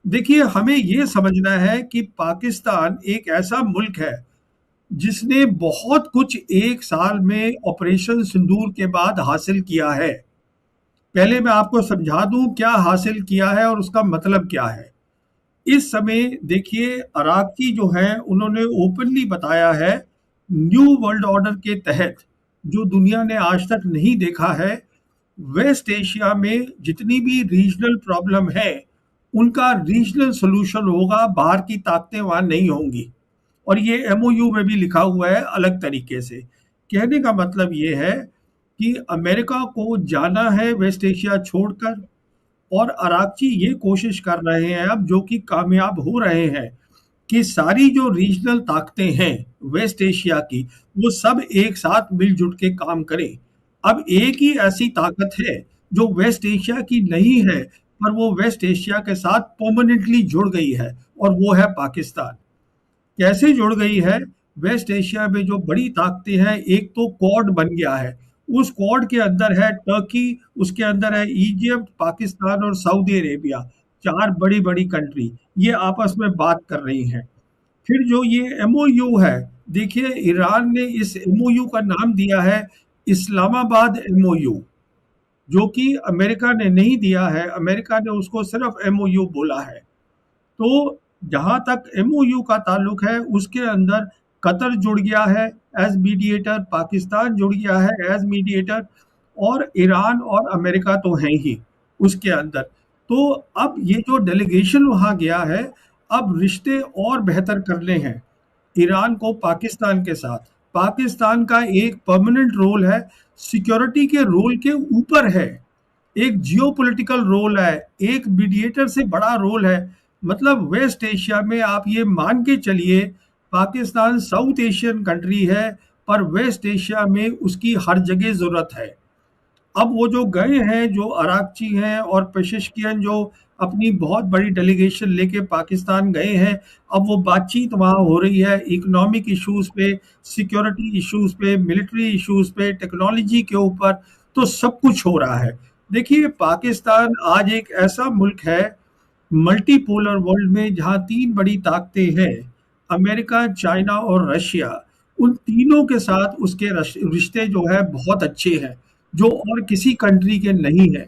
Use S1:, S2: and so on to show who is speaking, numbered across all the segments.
S1: देखिए, हमें ये समझना है कि पाकिस्तान एक ऐसा मुल्क है जिसने बहुत कुछ एक साल में ऑपरेशन सिंदूर के बाद हासिल किया है। पहले मैं आपको समझा दूं क्या हासिल किया है और उसका मतलब क्या है। इस समय देखिए, अराक्ची जो है उन्होंने ओपनली बताया है, न्यू वर्ल्ड ऑर्डर के तहत जो दुनिया ने आज तक नहीं देखा है, वेस्ट एशिया में जितनी भी रीजनल प्रॉब्लम है उनका रीजनल सोल्यूशन होगा, बाहर की ताकतें वहां नहीं होंगी। और ये एमओयू में भी लिखा हुआ है अलग तरीके से। कहने का मतलब ये है कि अमेरिका को जाना है वेस्ट एशिया छोड़कर, और अराकची ये कोशिश कर रहे हैं अब, जो कि कामयाब हो रहे हैं, कि सारी जो रीजनल ताकतें हैं वेस्ट एशिया की, वो सब एक साथ मिलजुल के काम करें। अब एक ही ऐसी ताकत है जो वेस्ट एशिया की नहीं है, पर वो वेस्ट एशिया के साथ परमानेंटली जुड़ गई है, और वो है पाकिस्तान। कैसे जुड़ गई है? वेस्ट एशिया में जो बड़ी ताकतें हैं, एक तो क्वाड बन गया है। उस क्वाड के अंदर है टर्की, उसके अंदर है इजिप्ट, पाकिस्तान और सऊदी अरेबिया। चार बड़ी बड़ी कंट्री ये आपस में बात कर रही हैं। फिर जो ये एमओयू है, देखिए ईरान ने इस एमओयू का नाम दिया है इस्लामाबाद एमओयू, जो कि अमेरिका ने नहीं दिया है। अमेरिका ने उसको सिर्फ एमओयू बोला है। तो जहां तक एमओयू का ताल्लुक है, उसके अंदर कतर जुड़ गया है एज मीडिएटर, पाकिस्तान जुड़ गया है एज मीडिएटर, और ईरान और अमेरिका तो हैं ही उसके अंदर। तो अब ये जो डेलीगेशन वहां गया है, अब रिश्ते और बेहतर करने हैं ईरान को पाकिस्तान के साथ। पाकिस्तान का एक परमानेंट रोल है, सिक्योरिटी के रोल के ऊपर है, एक जियोपॉलिटिकल रोल है, एक मीडिएटर से बड़ा रोल है। मतलब वेस्ट एशिया में आप ये मान के चलिए, पाकिस्तान साउथ एशियन कंट्री है, पर वेस्ट एशिया में उसकी हर जगह जरूरत है। अब वो जो गए हैं, जो अराकची हैं और पेशिशकियन, जो अपनी बहुत बड़ी डेलीगेशन लेके पाकिस्तान गए हैं, अब वो बातचीत वहाँ हो रही है इकोनॉमिक इश्यूज पे, सिक्योरिटी इश्यूज पे, मिलिट्री इश्यूज पे, टेक्नोलॉजी के ऊपर। तो सब कुछ हो रहा है। देखिए, पाकिस्तान आज एक ऐसा मुल्क है मल्टीपोलर वर्ल्ड में, जहाँ तीन बड़ी ताकतें हैं, अमेरिका, चाइना और रशिया। उन तीनों के साथ उसके रिश्ते जो है बहुत अच्छे हैं, जो और किसी कंट्री के नहीं है।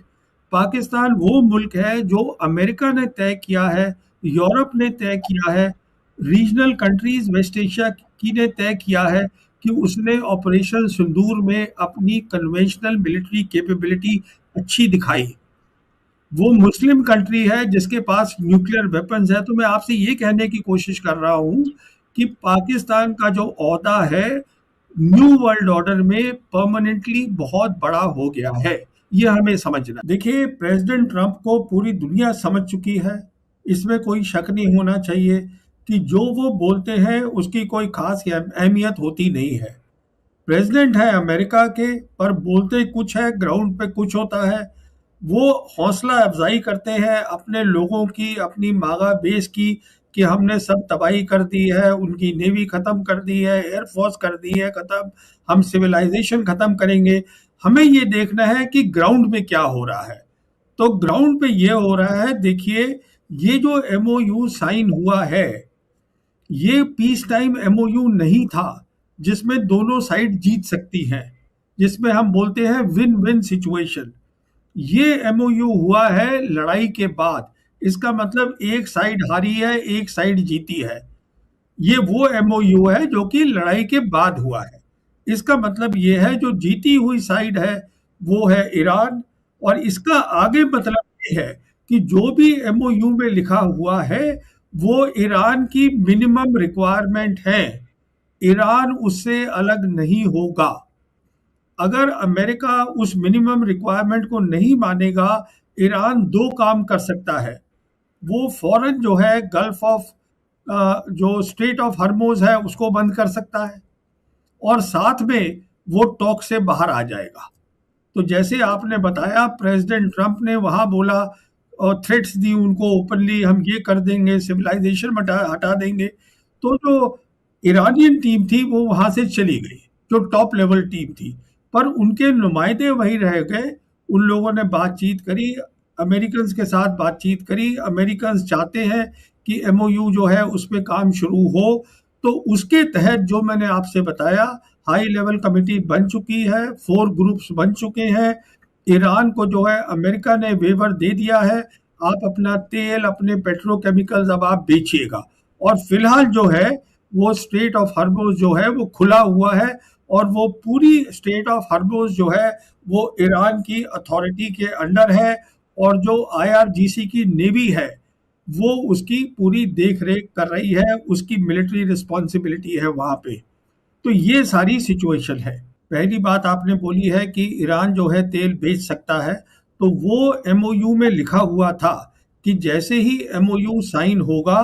S1: पाकिस्तान वो मुल्क है जो अमेरिका ने तय किया है, यूरोप ने तय किया है, रीजनल कंट्रीज वेस्ट एशिया की ने तय किया है कि उसने ऑपरेशन सिंदूर में अपनी कन्वेंशनल मिलिट्री कैपेबिलिटी अच्छी दिखाई। वो मुस्लिम कंट्री है जिसके पास न्यूक्लियर वेपन्स है। तो मैं आपसे ये कहने की कोशिश कर रहा हूँ कि पाकिस्तान का जो ओहदा है न्यू वर्ल्ड ऑर्डर में परमानेंटली बहुत बड़ा हो गया है। ये हमें समझना। देखिए, प्रेसिडेंट ट्रंप को पूरी दुनिया समझ चुकी है, इसमें कोई शक नहीं होना चाहिए कि जो वो बोलते हैं उसकी कोई खास अहमियत होती नहीं है। प्रेसिडेंट है अमेरिका के, पर बोलते कुछ है, ग्राउंड पे कुछ होता है। वो हौसला अफजाई करते हैं अपने लोगों की, अपनी मागा बेस की, कि हमने सब तबाही कर दी है, उनकी नेवी खत्म कर दी है, एयरफोर्स कर दी है खत्म, हम सिविलाइजेशन खत्म करेंगे। हमें ये देखना है कि ग्राउंड पे क्या हो रहा है। तो ग्राउंड पे ये हो रहा है, देखिए, ये जो एमओयू साइन हुआ है, ये पीस टाइम एमओयू नहीं था जिसमें दोनों साइड जीत सकती हैं, जिसमें हम बोलते हैं विन विन सिचुएशन। ये एमओयू हुआ है लड़ाई के बाद। इसका मतलब एक साइड हारी है, एक साइड जीती है। ये वो एमओयू है जो कि लड़ाई के बाद हुआ है। इसका मतलब ये है जो जीती हुई साइड है वो है ईरान। और इसका आगे मतलब ये है कि जो भी एमओयू में लिखा हुआ है वो ईरान की मिनिमम रिक्वायरमेंट है। ईरान उससे अलग नहीं होगा। अगर अमेरिका उस मिनिमम रिक्वायरमेंट को नहीं मानेगा, ईरान दो काम कर सकता है। वो फौरन जो है गल्फ ऑफ, जो स्ट्रेट ऑफ हर्मोज है उसको बंद कर सकता है, और साथ में वो टॉक से बाहर आ जाएगा। तो जैसे आपने बताया, प्रेसिडेंट ट्रंप ने वहां बोला और थ्रेट्स दी उनको ओपनली, हम ये कर देंगे, सिविलाइजेशन हटा हटा देंगे। तो जो ईरानियन टीम थी वो वहां से चली गई, जो टॉप लेवल टीम थी, पर उनके नुमाइंदे वही रह गए। उन लोगों ने बातचीत करी, अमेरिकन्स के साथ बातचीत करी। अमेरिकन्स चाहते हैं कि एमओयू जो है उस पे काम शुरू हो। तो उसके तहत जो मैंने आपसे बताया, हाई लेवल कमेटी बन चुकी है, 4 ग्रुप्स बन चुके हैं। ईरान को जो है अमेरिका ने वेवर दे दिया है, आप अपना तेल, अपने पेट्रोकेमिकल्स अब आप बेचिएगा। और फिलहाल जो है वो स्ट्रेट ऑफ हॉर्मुज जो है वो खुला हुआ है, और वो पूरी स्ट्रेट ऑफ हॉर्मुज जो है वो ईरान की अथॉरिटी के अंडर है। और जो आईआरजीसी की नेवी है वो उसकी पूरी देख रेख कर रही है, उसकी मिलिट्री रिस्पॉन्सिबिलिटी है वहां पे। तो ये सारी सिचुएशन है। पहली बात आपने बोली है कि ईरान जो है तेल बेच सकता है, तो वो एमओयू में लिखा हुआ था कि जैसे ही एमओयू साइन होगा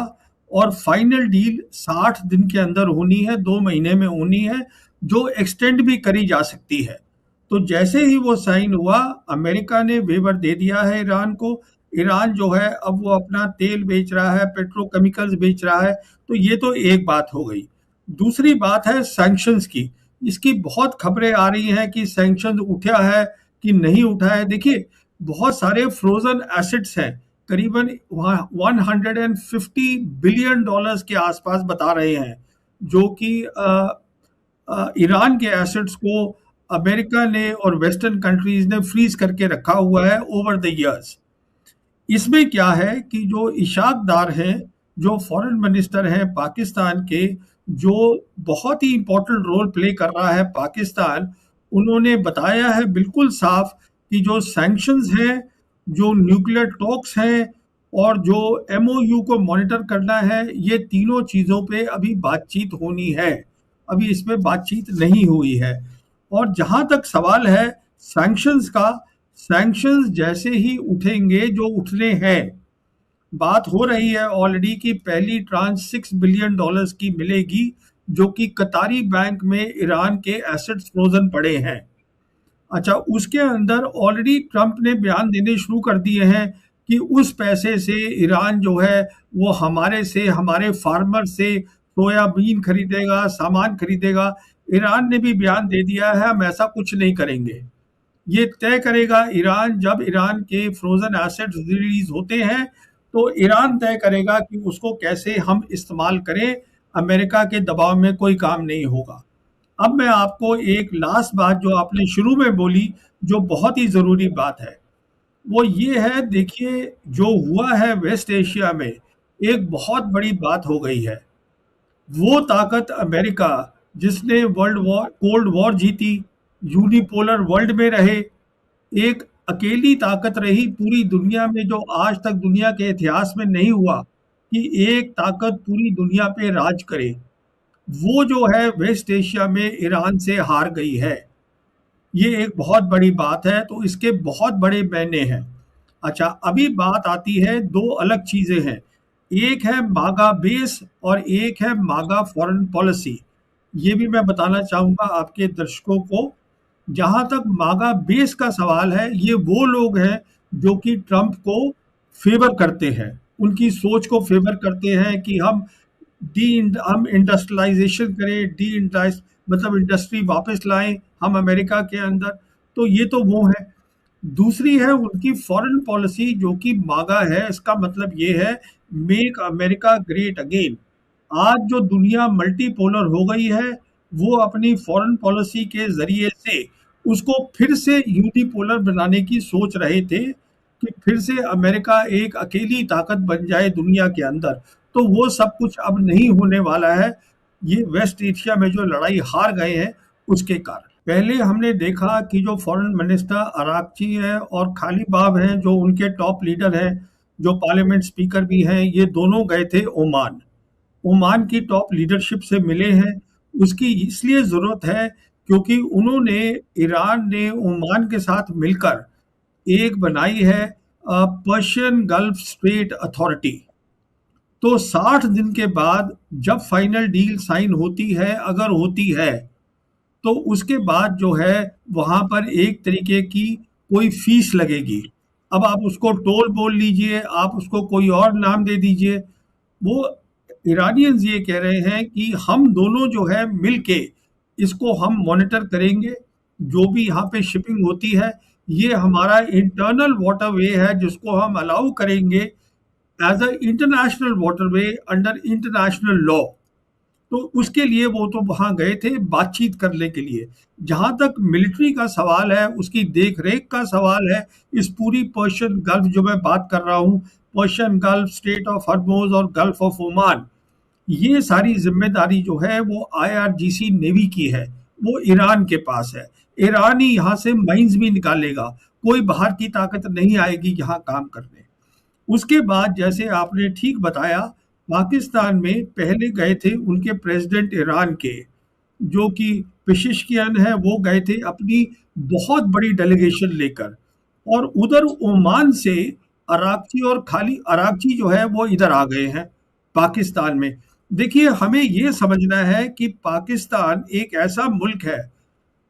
S1: और फाइनल डील 60 दिन के अंदर होनी है, 2 महीने में होनी है, जो एक्सटेंड भी करी जा सकती है। तो जैसे ही वो साइन हुआ, अमेरिका ने वेवर दे दिया है ईरान को। ईरान जो है अब वो अपना तेल बेच रहा है, पेट्रोकेमिकल्स बेच रहा है। तो ये तो एक बात हो गई। दूसरी बात है सैंक्शंस की। इसकी बहुत खबरें आ रही हैं कि सैंक्शन उठा है कि नहीं उठा है। देखिए, बहुत सारे फ्रोजन एसेट्स हैं, करीबन 150 बिलियन डॉलर्स के आसपास बता रहे हैं, जो कि ईरान के एसेट्स को अमेरिका ने और वेस्टर्न कंट्रीज ने फ्रीज करके रखा हुआ है ओवर द इयर्स। इसमें क्या है कि जो इशाक डार हैं, जो फॉरेन मिनिस्टर हैं पाकिस्तान के, जो बहुत ही इंपॉर्टेंट रोल प्ले कर रहा है पाकिस्तान, उन्होंने बताया है बिल्कुल साफ कि जो सैंक्शंस हैं, जो न्यूक्लियर टॉक्स हैं, और जो एमओयू को मॉनिटर करना है, ये तीनों चीज़ों पे अभी बातचीत होनी है। अभी इसमें बातचीत नहीं हुई है। और जहाँ तक सवाल है सैंक्शंस का, सैंक्शंस जैसे ही उठेंगे, जो उठने हैं, बात हो रही है ऑलरेडी कि पहली ट्रांच $6 बिलियन की मिलेगी, जो कि कतारी बैंक में ईरान के एसेट्स फ्रोजन पड़े हैं। अच्छा, उसके अंदर ऑलरेडी ट्रंप ने बयान देने शुरू कर दिए हैं कि उस पैसे से ईरान जो है वो हमारे से, हमारे फार्मर से सोयाबीन खरीदेगा, सामान खरीदेगा। ईरान ने भी बयान दे दिया है हम ऐसा कुछ नहीं करेंगे। ये तय करेगा ईरान, जब ईरान के फ्रोजन एसेट्स रिलीज होते हैं तो ईरान तय करेगा कि उसको कैसे हम इस्तेमाल करें। अमेरिका के दबाव में कोई काम नहीं होगा। अब मैं आपको एक लास्ट बात जो आपने शुरू में बोली, जो बहुत ही ज़रूरी बात है, वो ये है। देखिए, जो हुआ है वेस्ट एशिया में, एक बहुत बड़ी बात हो गई है। वो ताकत अमेरिका, जिसने वर्ल्ड वॉर, कोल्ड वॉर जीती, यूनिपोलर वर्ल्ड में रहे, एक अकेली ताकत रही पूरी दुनिया में, जो आज तक दुनिया के इतिहास में नहीं हुआ कि एक ताकत पूरी दुनिया पे राज करे। वो जो है वेस्ट एशिया में ईरान से हार गई है। ये एक बहुत बड़ी बात है, तो इसके बहुत बड़े मायने हैं। अच्छा, अभी बात आती है, दो अलग चीजें हैं। एक है मागा बेस और एक है मागा फॉरेन पॉलिसी। ये भी मैं बताना चाहूंगा आपके दर्शकों को। जहां तक मागा बेस का सवाल है, ये वो लोग हैं जो कि ट्रंप को फेवर करते हैं, उनकी सोच को फेवर करते हैं कि हम इंडस्ट्रियलाइजेशन करें, मतलब इंडस्ट्री वापस लाएं हम अमेरिका के अंदर। तो ये तो वो है। दूसरी है उनकी फॉरेन पॉलिसी, जो कि मागा है। इसका मतलब ये है, मेक अमेरिका ग्रेट अगेन। आज जो दुनिया मल्टीपोलर हो गई है, वो अपनी फॉरेन पॉलिसी के जरिए से उसको फिर से यूनिपोलर बनाने की सोच रहे थे कि फिर से अमेरिका एक अकेली ताकत बन जाए दुनिया के अंदर। तो वो सब कुछ अब नहीं होने वाला है, ये वेस्ट एशिया में जो लड़ाई हार गए हैं उसके कारण। पहले हमने देखा कि जो फॉरेन मिनिस्टर अराक्ची है और खालीबाफ हैं, जो उनके टॉप लीडर हैं, जो पार्लियामेंट स्पीकर भी हैं, ये दोनों गए थे ओमान। ओमान की टॉप लीडरशिप से मिले हैं। उसकी इसलिए ज़रूरत है क्योंकि उन्होंने, ईरान ने ओमान के साथ मिलकर एक बनाई है पर्शियन गल्फ स्ट्रेट अथॉरिटी। तो 60 दिन के बाद जब फाइनल डील साइन होती है, अगर होती है, तो उसके बाद जो है वहाँ पर एक तरीके की कोई फीस लगेगी। अब आप उसको टोल बोल लीजिए, आप उसको कोई और नाम दे दीजिए। वो ईरानियंस ये कह रहे हैं कि हम दोनों जो है मिलके इसको हम मॉनिटर करेंगे, जो भी यहाँ पे शिपिंग होती है। ये हमारा इंटरनल वाटरवे है जिसको हम अलाउ करेंगे as a international waterway under international law. तो उसके लिए वो तो वहां गए थे बातचीत करने के लिए। जहां तक मिलिट्री का सवाल है, उसकी देख रेख का सवाल है, इस पूरी पर्शियन गल्फ जो मैं बात कर रहा हूँ, पर्शियन गल्फ, स्टेट ऑफ हर्मोज और गल्फ ऑफ ओमान, ये सारी जिम्मेदारी जो है वो आईआरजीसी नेवी की है। वो ईरान के पास है। ईरान ही यहाँ से माइंस भी निकालेगा। कोई बाहर की ताकत नहीं आएगी यहाँ काम करने। उसके बाद जैसे आपने ठीक बताया, पाकिस्तान में पहले गए थे उनके प्रेसिडेंट ईरान के, जो कि पेशिशकियन है, वो गए थे अपनी बहुत बड़ी डेलीगेशन लेकर। और उधर ओमान से अराकची, और खाली अराकची जो है वो इधर आ गए हैं पाकिस्तान में। देखिए, हमें ये समझना है कि पाकिस्तान एक ऐसा मुल्क है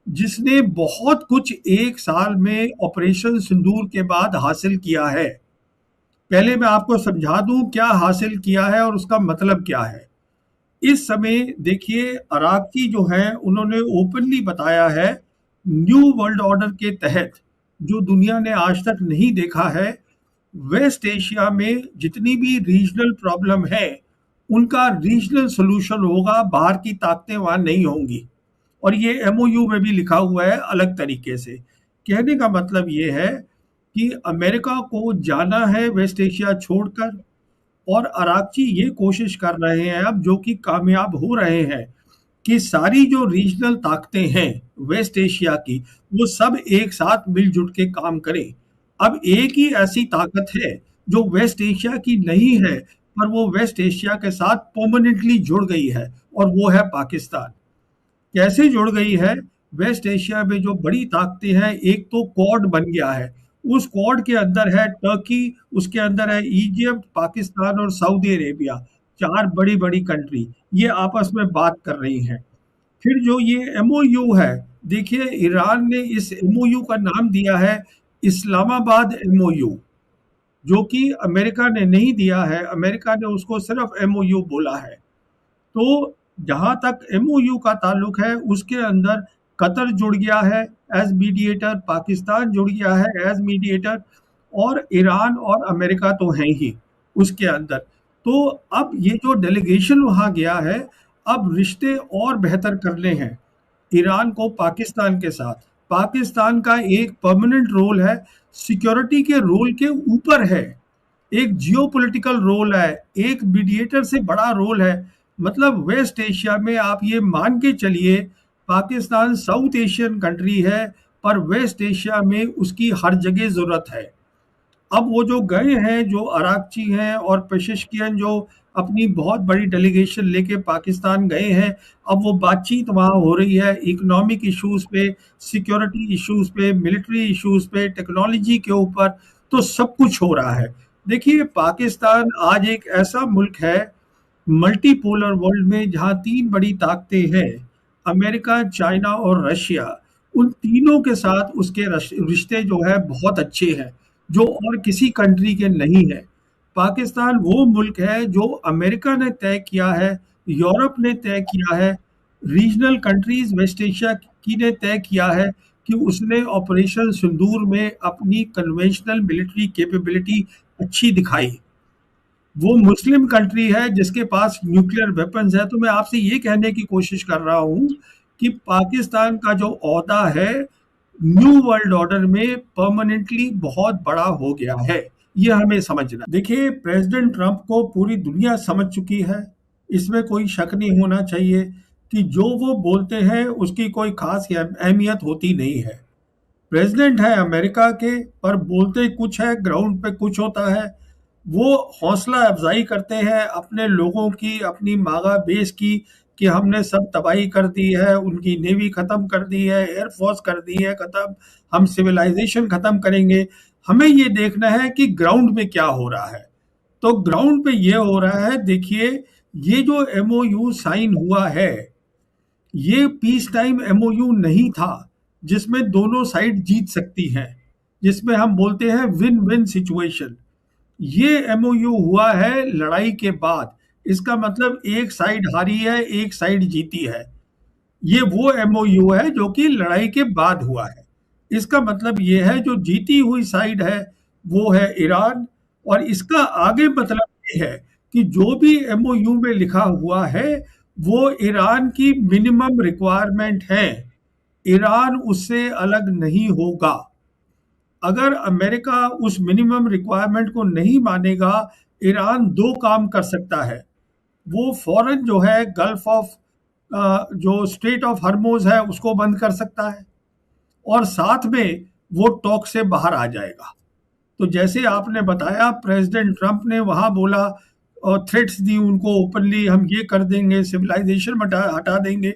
S1: जिसने बहुत कुछ एक साल में ऑपरेशन सिंदूर के बाद हासिल किया है। पहले मैं आपको समझा दूं क्या हासिल किया है और उसका मतलब क्या है। इस समय देखिए, अराकी जो है उन्होंने ओपनली बताया है, न्यू वर्ल्ड ऑर्डर के तहत जो दुनिया ने आज तक नहीं देखा है, वेस्ट एशिया में जितनी भी रीजनल प्रॉब्लम है उनका रीजनल सोल्यूशन होगा, बाहर की ताकतें वहां नहीं होंगी। और ये एमओयू में भी लिखा हुआ है अलग तरीके से। कहने का मतलब ये है कि अमेरिका को जाना है वेस्ट एशिया छोड़कर, और अराकची ये कोशिश कर रहे हैं अब, जो कि कामयाब हो रहे हैं, कि सारी जो रीजनल ताकतें हैं वेस्ट एशिया की, वो सब एक साथ मिलजुल के काम करें। अब एक ही ऐसी ताकत है जो वेस्ट एशिया की नहीं है, पर वो वेस्ट एशिया के साथ परमानेंटली जुड़ गई है, और वो है पाकिस्तान। कैसे जुड़ गई है? वेस्ट एशिया में जो बड़ी ताकतें हैं, एक तो क्वाड बन गया है। उस क्वाड के अंदर है टर्की, उसके अंदर है इजिप्ट, पाकिस्तान और सऊदी अरेबिया। चार बड़ी बड़ी कंट्री ये आपस में बात कर रही हैं। फिर जो ये एमओयू है, देखिए ईरान ने इस एमओयू का नाम दिया है इस्लामाबाद एमओयू, जो कि अमेरिका ने नहीं दिया है। अमेरिका ने उसको सिर्फ एमओयू बोला है। तो जहां तक एमओयू का ताल्लुक है, उसके अंदर कतर जुड़ गया है एज मीडिएटर, पाकिस्तान जुड़ गया है एज मीडिएटर, और ईरान और अमेरिका तो हैं ही उसके अंदर। तो अब ये जो डेलीगेशन वहां गया है, अब रिश्ते और बेहतर करने हैं ईरान को पाकिस्तान के साथ। पाकिस्तान का एक परमानेंट रोल है, सिक्योरिटी के रोल के ऊपर है, एक जियोपॉलिटिकल रोल है, एक मीडिएटर से बड़ा रोल है। मतलब वेस्ट एशिया में आप ये मान के चलिए, पाकिस्तान साउथ एशियन कंट्री है, पर वेस्ट एशिया में उसकी हर जगह जरूरत है। अब वो जो गए हैं, जो अराकची हैं और पेशिशकियन, जो अपनी बहुत बड़ी डेलीगेशन लेके पाकिस्तान गए हैं, अब वो बातचीत वहाँ हो रही है इकोनॉमिक इश्यूज पे, सिक्योरिटी इश्यूज पे, मिलिट्री इश्यूज पे, टेक्नोलॉजी के ऊपर, तो सब कुछ हो रहा है। देखिए, पाकिस्तान आज एक ऐसा मुल्क है मल्टीपोलर वर्ल्ड में, जहाँ तीन बड़ी ताकतें हैं, अमेरिका, चाइना और रशिया। उन तीनों के साथ उसके रिश्ते जो है बहुत अच्छे हैं, जो और किसी कंट्री के नहीं है। पाकिस्तान वो मुल्क है जो अमेरिका ने तय किया है, यूरोप ने तय किया है, रीजनल कंट्रीज वेस्ट एशिया की ने तय किया है कि उसने ऑपरेशन सिंदूर में अपनी कन्वेंशनल मिलिट्री कैपेबिलिटी अच्छी दिखाई। वो मुस्लिम कंट्री है जिसके पास न्यूक्लियर वेपन्स है। तो मैं आपसे ये कहने की कोशिश कर रहा हूँ कि पाकिस्तान का जो ओहदा है न्यू वर्ल्ड ऑर्डर में परमानेंटली बहुत बड़ा हो गया है, ये हमें समझना। देखिए, प्रेसिडेंट ट्रंप को पूरी दुनिया समझ चुकी है, इसमें कोई शक नहीं होना चाहिए कि जो वो बोलते हैं उसकी कोई खास अहमियत होती नहीं है। प्रेसिडेंट है अमेरिका के, पर बोलते कुछ है, ग्राउंड पे कुछ होता है। वो हौसला अफजाई करते हैं अपने लोगों की, अपनी मागा बेस की, कि हमने सब तबाही कर दी है, उनकी नेवी खत्म कर दी है, एयरफोर्स कर दी है खत्म, हम सिविलाइजेशन खत्म करेंगे। हमें ये देखना है कि ग्राउंड पे क्या हो रहा है। तो ग्राउंड पे ये हो रहा है, देखिए, ये जो एमओयू साइन हुआ है, ये पीस टाइम एमओयू नहीं था जिसमें दोनों साइड जीत सकती हैं, जिसमें हम बोलते हैं विन विन सिचुएशन। ये एमओयू हुआ है लड़ाई के बाद। इसका मतलब एक साइड हारी है, एक साइड जीती है। ये वो एमओयू है जो कि लड़ाई के बाद हुआ है। इसका मतलब ये है जो जीती हुई साइड है वो है ईरान, और इसका आगे मतलब ये है कि जो भी एमओयू में लिखा हुआ है वो ईरान की मिनिमम रिक्वायरमेंट है, ईरान उससे अलग नहीं होगा। अगर अमेरिका उस मिनिमम रिक्वायरमेंट को नहीं मानेगा, ईरान दो काम कर सकता है। वो फौरन जो है गल्फ ऑफ जो स्ट्रेट ऑफ हर्मोज है उसको बंद कर सकता है, और साथ में वो टॉक से बाहर आ जाएगा। तो जैसे आपने बताया प्रेसिडेंट ट्रंप ने वहां बोला और थ्रेट्स दी उनको ओपनली, हम ये कर देंगे, सिविलाइजेशन हटा हटा देंगे।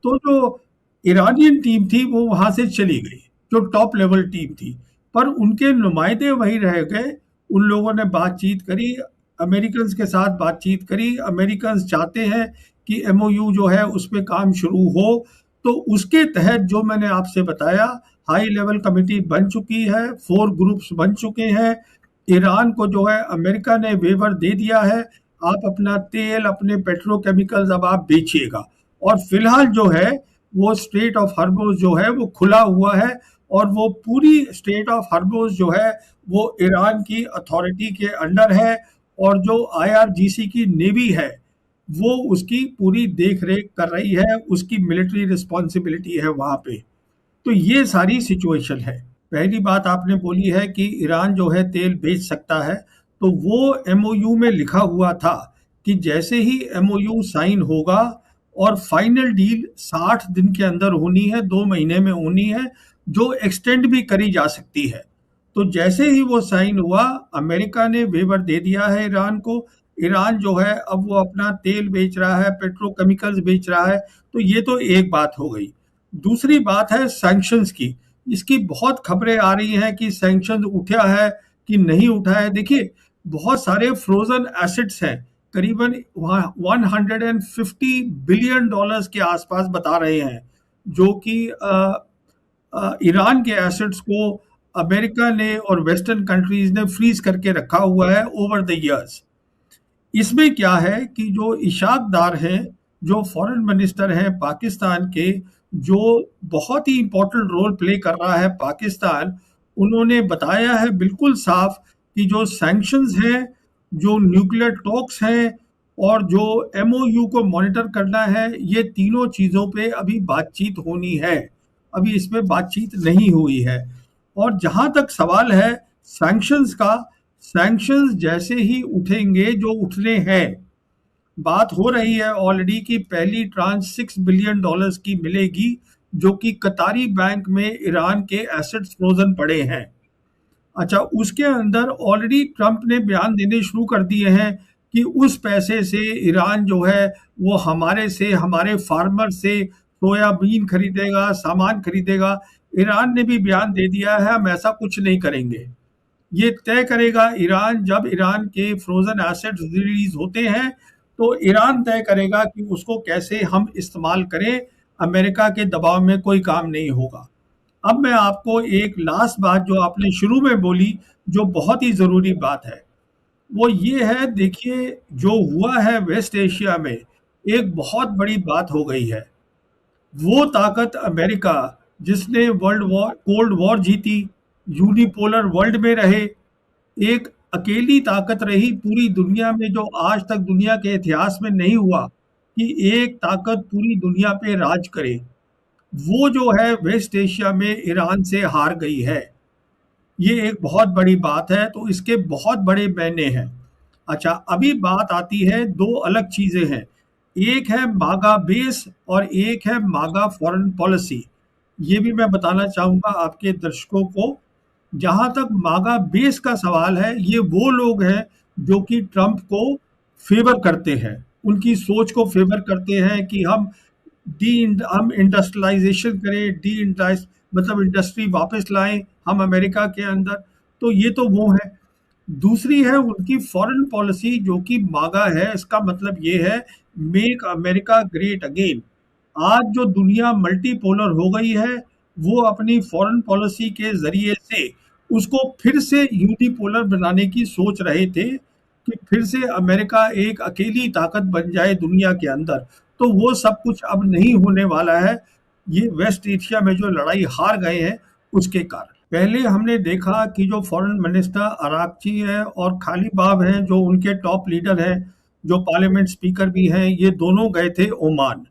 S1: तो जो ईरानियन टीम थी वो वहां से चली गई, जो टॉप लेवल टीम थी, पर उनके नुमाइंदे वही रह गए। उन लोगों ने बातचीत करी, अमेरिकन के साथ बातचीत करी, अमेरिकन चाहते हैं कि एमओयू जो है उस पर काम शुरू हो। तो उसके तहत जो मैंने आपसे बताया, हाई लेवल कमेटी बन चुकी है, 4 ग्रुप्स बन चुके हैं। ईरान को जो है अमेरिका ने वेवर दे दिया है, आप अपना तेल, अपने पेट्रोकेमिकल्स अब आप बेचिएगा। और फिलहाल जो है वो स्ट्रेट ऑफ हॉर्मुज जो है वो खुला हुआ है, और वो पूरी स्ट्रेट ऑफ हॉर्मुज जो है वो ईरान की अथॉरिटी के अंडर है, और जो आईआरजीसी की नेवी है वो उसकी पूरी देख रेख कर रही है, उसकी मिलिट्री रिस्पॉन्सिबिलिटी है वहां पे। तो ये सारी सिचुएशन है। पहली बात आपने बोली है कि ईरान जो है तेल बेच सकता है, तो वो एमओयू में लिखा हुआ था कि जैसे ही एमओयू साइन होगा और फाइनल डील 60 दिन के अंदर होनी है, 2 महीने में होनी है, जो एक्सटेंड भी करी जा सकती है। तो जैसे ही वो साइन हुआ, अमेरिका ने वेवर दे दिया है ईरान को। ईरान जो है अब वो अपना तेल बेच रहा है, पेट्रोकेमिकल्स बेच रहा है। तो ये तो एक बात हो गई। दूसरी बात है सैंक्शंस की। इसकी बहुत खबरें आ रही हैं कि सैंक्शन उठा है कि नहीं उठा है। देखिए, बहुत सारे फ्रोजन एसेट्स हैं, करीबन 150 बिलियन डॉलर्स के आसपास बता रहे हैं, जो कि ईरान के एसेट्स को अमेरिका ने और वेस्टर्न कंट्रीज ने फ्रीज करके रखा हुआ है ओवर द इयर्स। इसमें क्या है कि जो इशाक डार हैं, जो फॉरेन मिनिस्टर हैं पाकिस्तान के, जो बहुत ही इंपॉर्टेंट रोल प्ले कर रहा है पाकिस्तान, उन्होंने बताया है बिल्कुल साफ कि जो सैंक्शंस हैं, जो न्यूक्लियर टॉक्स हैं, और जो एमओयू को मॉनिटर करना है, ये तीनों चीज़ों पे अभी बातचीत होनी है। अभी इसमें बातचीत नहीं हुई है। और जहाँ तक सवाल है सैंक्शंस का, सैंक्शंस जैसे ही उठेंगे, जो उठने हैं, बात हो रही है ऑलरेडी कि पहली ट्रांच $6 बिलियन की मिलेगी, जो कि कतारी बैंक में ईरान के एसेट्स फ्रोजन पड़े हैं। अच्छा, उसके अंदर ऑलरेडी ट्रंप ने बयान देने शुरू कर दिए हैं कि उस पैसे से ईरान जो है वो हमारे से, हमारे फार्मर से सोयाबीन खरीदेगा, सामान खरीदेगा। ईरान ने भी बयान दे दिया है हम ऐसा कुछ नहीं करेंगे। ये तय करेगा ईरान, जब ईरान के फ्रोजन एसेट्स रिलीज होते हैं तो ईरान तय करेगा कि उसको कैसे हम इस्तेमाल करें। अमेरिका के दबाव में कोई काम नहीं होगा। अब मैं आपको एक लास्ट बात जो आपने शुरू में बोली, जो बहुत ही ज़रूरी बात है, वो ये है, देखिए जो हुआ है वेस्ट एशिया में, एक बहुत बड़ी बात हो गई है। वो ताकत अमेरिका जिसने वर्ल्ड वॉर, कोल्ड वॉर जीती, यूनिपोलर वर्ल्ड में रहे, एक अकेली ताकत रही पूरी दुनिया में, जो आज तक दुनिया के इतिहास में नहीं हुआ कि एक ताकत पूरी दुनिया पे राज करे। वो जो है वेस्ट एशिया में ईरान से हार गई है। ये एक बहुत बड़ी बात है, तो इसके बहुत बड़े मायने हैं। अच्छा, अभी बात आती है, दो अलग चीज़ें हैं। एक है मागा बेस और एक है मागा फॉरेन पॉलिसी। ये भी मैं बताना चाहूँगा आपके दर्शकों को। जहाँ तक मागा बेस का सवाल है, ये वो लोग हैं जो कि ट्रंप को फेवर करते हैं, उनकी सोच को फेवर करते हैं कि हम इंडस्ट्रियलाइजेशन करें, डी मतलब इंडस्ट्री वापस लाएं हम अमेरिका के अंदर। तो ये तो वो है। दूसरी है उनकी फॉरेन पॉलिसी जो कि मागा है। इसका मतलब ये है मेक अमेरिका ग्रेट अगेन। आज जो दुनिया मल्टीपोलर हो गई है, वो अपनी फॉरेन पॉलिसी के जरिए से उसको फिर से यूनिपोलर बनाने की सोच रहे थे कि फिर से अमेरिका एक अकेली ताकत बन जाए दुनिया के अंदर। तो वो सब कुछ अब नहीं होने वाला है। ये वेस्ट एशिया में जो लड़ाई हार गए हैं उसके कारण। पहले हमने देखा कि जो फॉरेन मिनिस्टर अरागची है और खालिबाफ हैं, जो उनके टॉप लीडर हैं, जो पार्लियामेंट स्पीकर भी हैं, ये दोनों गए थे ओमान।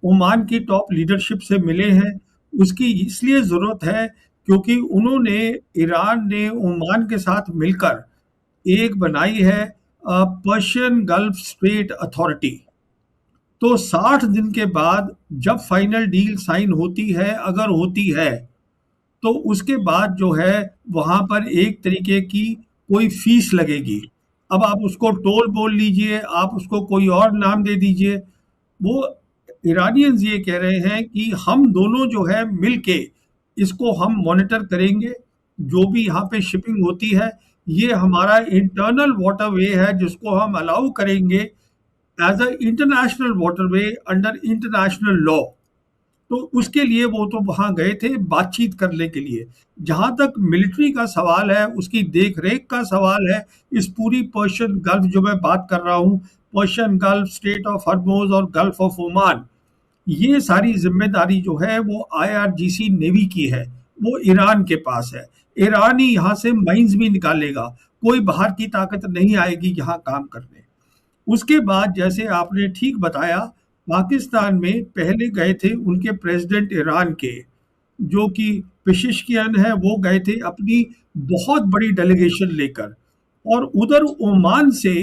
S1: ओमान की टॉप लीडरशिप से मिले हैं। उसकी इसलिए ज़रूरत है क्योंकि उन्होंने, ईरान ने ओमान के साथ मिलकर एक बनाई है पर्शियन गल्फ स्ट्रेट अथॉरिटी। तो 60 दिन के बाद जब फाइनल डील साइन होती है, अगर होती है, तो उसके बाद जो है वहां पर एक तरीके की कोई फीस लगेगी। अब आप उसको टोल बोल लीजिए, आप उसको कोई और नाम दे दीजिए। वो ईरानियंस ये कह रहे हैं कि हम दोनों जो है मिलके इसको हम मॉनिटर करेंगे। जो भी यहाँ पे शिपिंग होती है, ये हमारा इंटरनल वाटरवे है जिसको हम अलाउ करेंगे as a international waterway under international law. तो उसके लिए वो तो वहां गए थे बातचीत करने के लिए। जहां तक मिलिट्री का सवाल है, उसकी देख रेख का सवाल है, इस पूरी पर्शियन गल्फ जो मैं बात कर रहा हूँ, पर्शियन गल्फ, स्टेट ऑफ हर्मोज और गल्फ ऑफ ओमान, ये सारी जिम्मेदारी जो है वो आईआरजीसी नेवी की है, वो ईरान के पास है। ईरान ही यहाँ से माइंस भी निकालेगा, कोई बाहर की ताकत नहीं आएगी यहाँ काम करने। उसके बाद जैसे आपने ठीक बताया, पाकिस्तान में पहले गए थे उनके प्रेसिडेंट ईरान के, जो कि पेशिशकियान है, वो गए थे अपनी बहुत बड़ी डेलीगेशन लेकर। और उधर ओमान से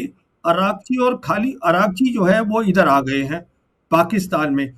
S1: अरागची और खाली अरागची जो है वो इधर आ गए हैं पाकिस्तान में।